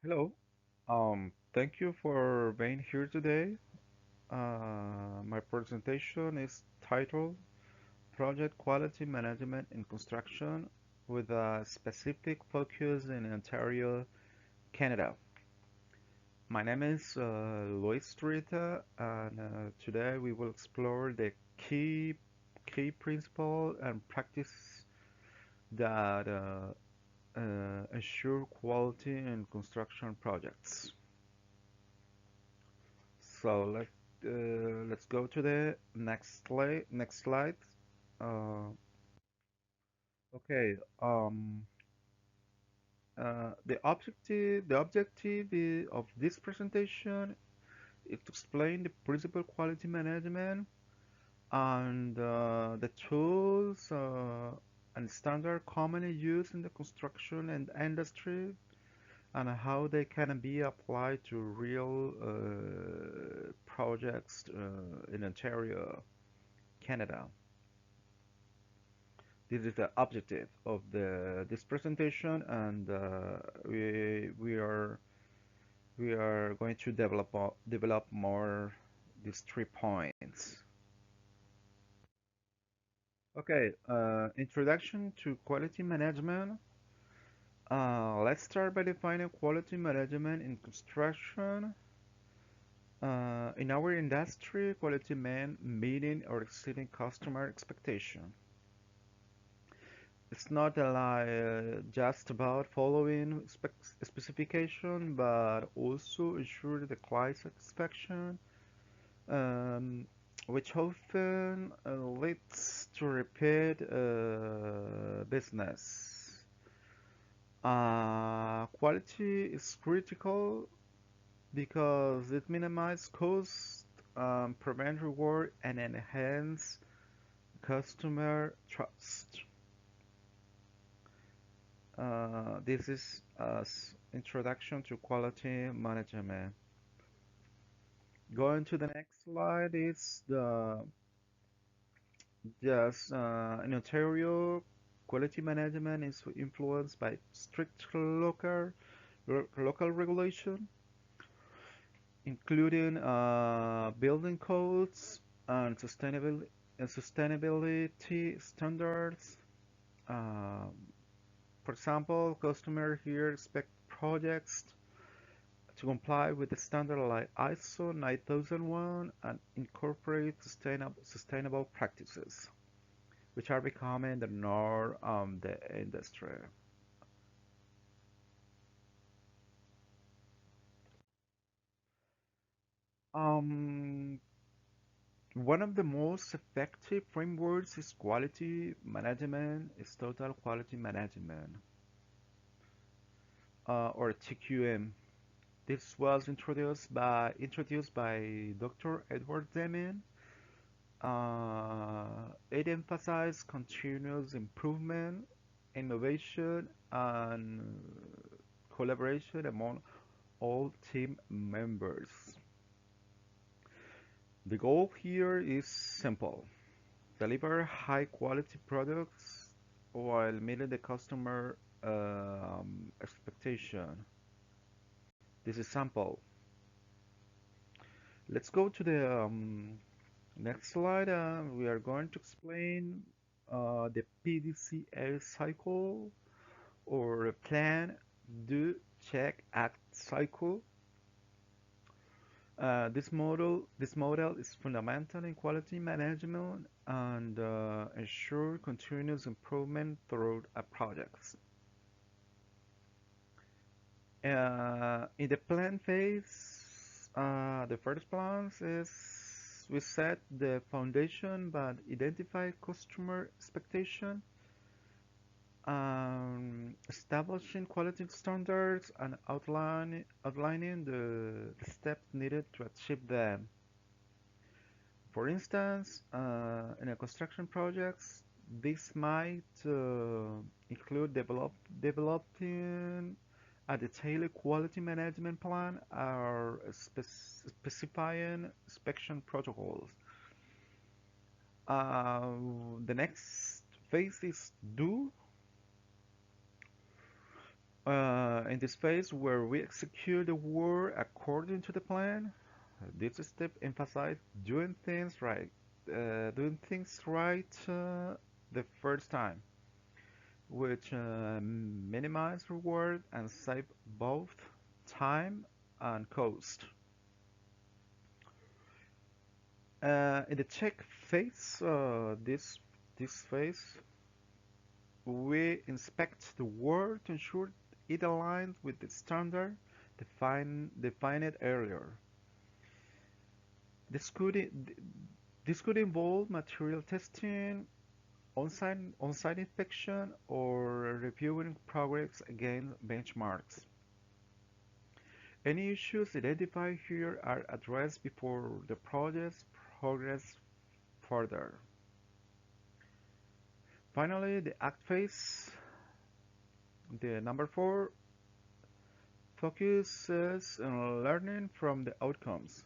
Hello. Thank you for being here today. My presentation is titled Project Quality Management in Construction with a specific focus in Ontario, Canada. My name is Zurita, and today we will explore the key principle and practice that ensure quality in construction projects. So let's go to the next slide. Next slide. Uh, okay. The objective of this presentation is to explain the principal quality management and the tools and standard commonly used in the construction and industry and how they can be applied to real projects in Ontario, Canada. This is the objective of the this presentation, and we are going to develop more these 3 points. Okay, introduction to quality management. Let's start by defining quality management in construction. In our industry, quality meeting or exceeding customer expectation. It's not just about following specification, but also ensure the client satisfaction, um, which often leads to repeat business. Quality is critical because it minimizes cost, prevent reward, and enhance customer trust. This is introduction to quality management. Going to the next slide is the just in Ontario, quality management is influenced by strict local regulation, including building codes and sustainability standards. Um, for example, customers here expect projects to comply with the standard like ISO 9001 and incorporate sustainable practices, which are becoming the norm of the industry. Um, One of the most effective frameworks is quality management, is total quality management, or TQM. This was introduced by Dr. Edward Deming. It emphasized continuous improvement, innovation, and collaboration among all team members. The goal here is simple: deliver high quality products while meeting the customer expectation. This is sample. Let's go to the next slide. We are going to explain the PDCA cycle or plan, do, check, act cycle. This model is fundamental in quality management and ensure continuous improvement throughout a project. In the plan phase, the first plan is we set the foundation but identify customer expectation, establishing quality standards and outlining the steps needed to achieve them. For instance, in a construction projects, this might include developing a detailed quality management plan or specifying inspection protocols. Uh, the next phase is do. In this phase where we execute the work according to the plan, this step emphasizes doing things right the first time, which minimize reward and save both time and cost. In the check phase, this phase, we inspect the work to ensure it aligns with the standard defined earlier. This could i- this could involve material testing, on-site inspection, or reviewing progress against benchmarks. Any issues identified here are addressed before the project progress further. Finally, the act phase, the number 4, focuses on learning from the outcomes.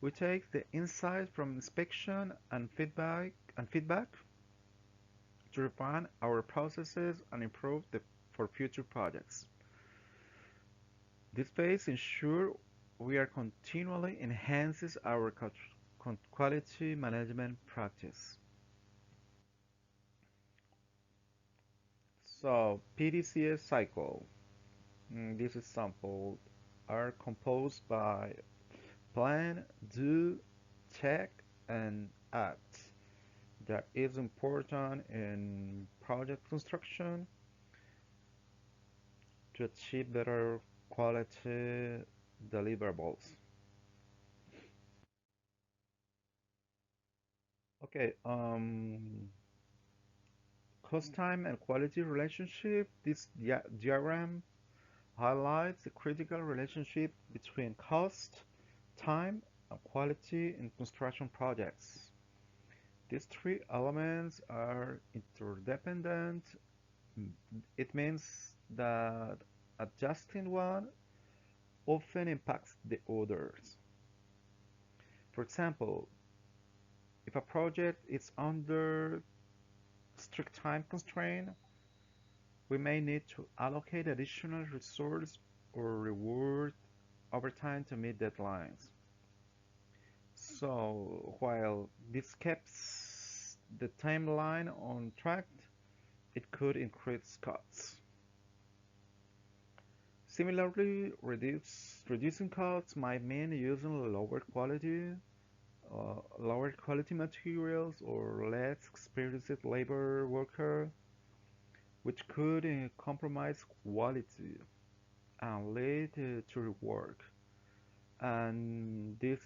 We take the insights from inspection and feedback to refine our processes and improve for future projects. This phase ensures we are continually enhances our quality management practice. So PDCS cycle. These examples are composed by plan, do, check, and act. That is important in project construction to achieve better quality deliverables. Okay, cost time and quality relationship. This diagram highlights the critical relationship between cost, time, and quality in construction projects. These three elements are interdependent. Mm, It means that adjusting one often impacts the others. For example, if a project is under strict time constraint, we may need to allocate additional resource or reward overtime to meet deadlines. So while this keeps the timeline on track, it could increase costs. Similarly, reducing costs might mean using lower quality materials or less experienced labor worker, which could compromise quality and lead to rework. And this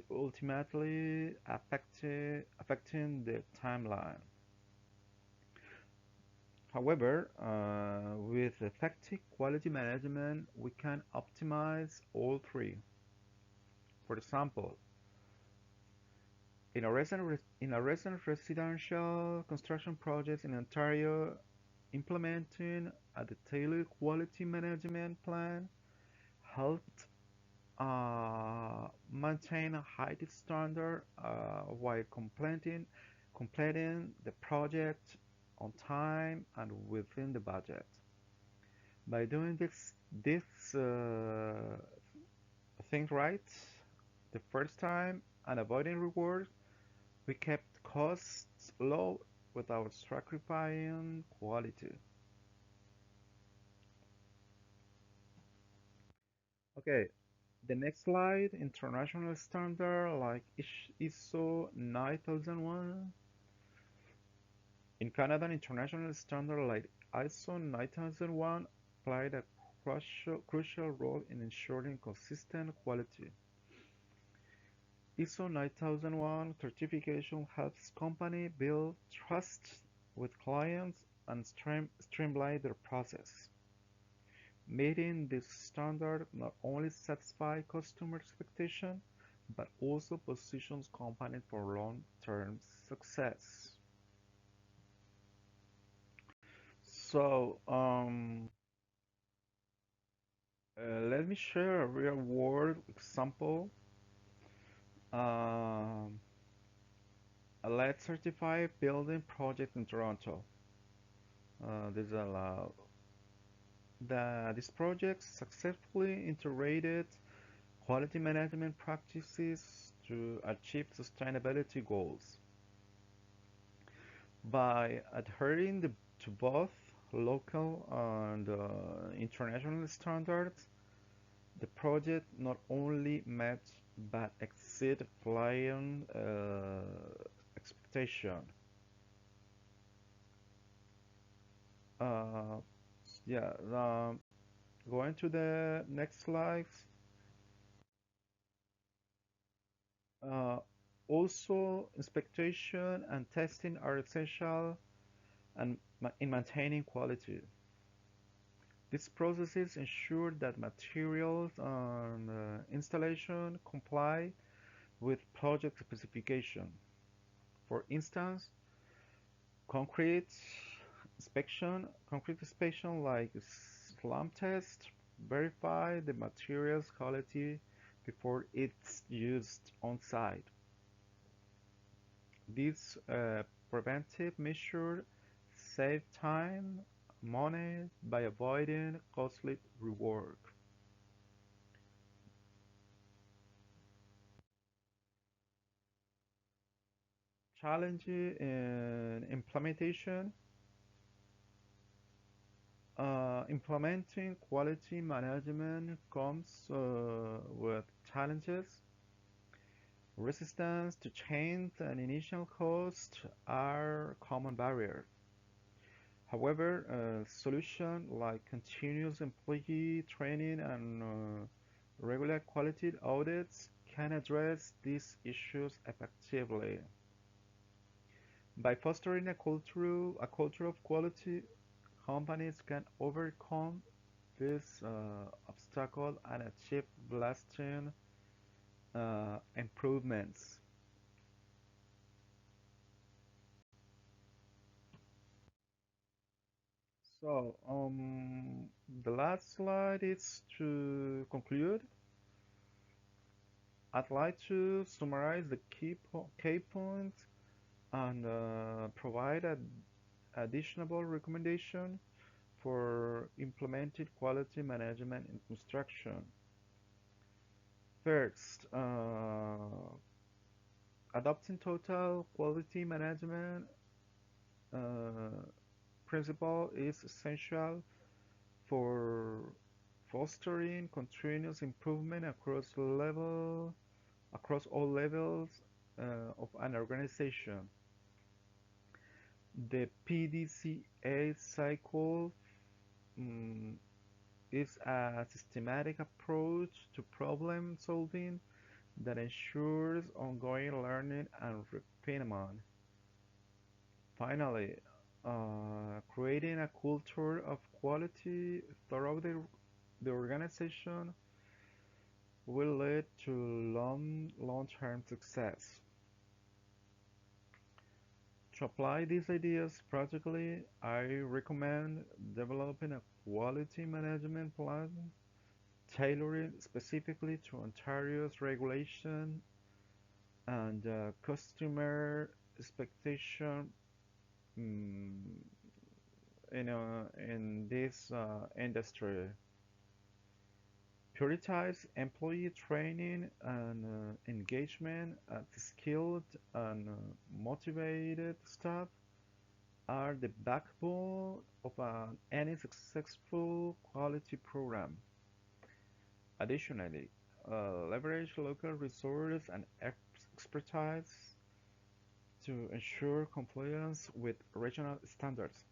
ultimately affecting the timeline. However, with effective quality management, we can optimize all three. For example, in a recent residential construction project in Ontario, implementing a detailed quality management plan helped maintain a high standard while completing the project on time and within the budget. By doing this thing right the first time and avoiding rewards, we kept costs low without sacrificing quality. Okay, the next slide, international standard like ISO 9001. In Canada, international standard like ISO 9001 played a crucial role in ensuring consistent quality. ISO 9001 certification helps companies build trust with clients and streamline their process. Meeting this standard not only satisfies customer expectations but also positions companies for long-term success. So, let me share a real-world example. Um, a lead certified building project in Toronto. This is a that this project successfully integrated quality management practices to achieve sustainability goals. By adhering to both local and international standards, the project not only met but exceeded client expectation. Uh, yeah, going to the next slides. Uh, Also, inspection and testing are essential and in maintaining quality. These processes ensure that materials and installation comply with project specification. For instance, concrete concrete inspection like slump test verify the material's quality before it's used on site. These preventive measures save time, money by avoiding costly rework. Challenge in implementation. Implementing quality management comes with challenges. Resistance to change and initial cost are common barriers. However, solutions like continuous employee training and regular quality audits can address these issues effectively. By fostering a culture of quality, companies can overcome this obstacle and achieve lasting improvements. So, the last slide is to conclude. I'd like to summarize the key points and provide additional recommendation for implementing quality management in construction. First, adopting total quality management uh, principle is essential for fostering continuous improvement across all levels of an organization. The PDCA cycle mm, is a systematic approach to problem solving that ensures ongoing learning and refinement. Finally, creating a culture of quality throughout the organization will lead to long-term success. To apply these ideas practically, I recommend developing a quality management plan tailored specifically to Ontario's regulation and customer expectation mm, in this industry. Prioritize employee training and engagement at skilled and motivated staff are the backbone of any successful quality program. Additionally, leverage local resources and expertise to ensure compliance with regional standards.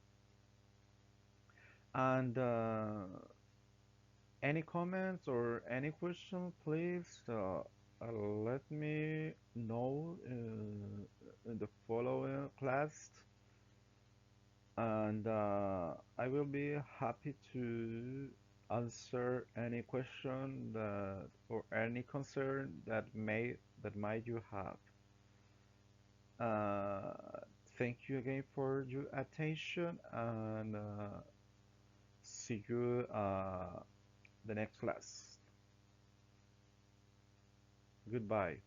And any comments or any question, please let me know in the following class, and I will be happy to answer any question that or any concern that might you have. Uh, Thank you again for your attention, and see you the next class. Goodbye.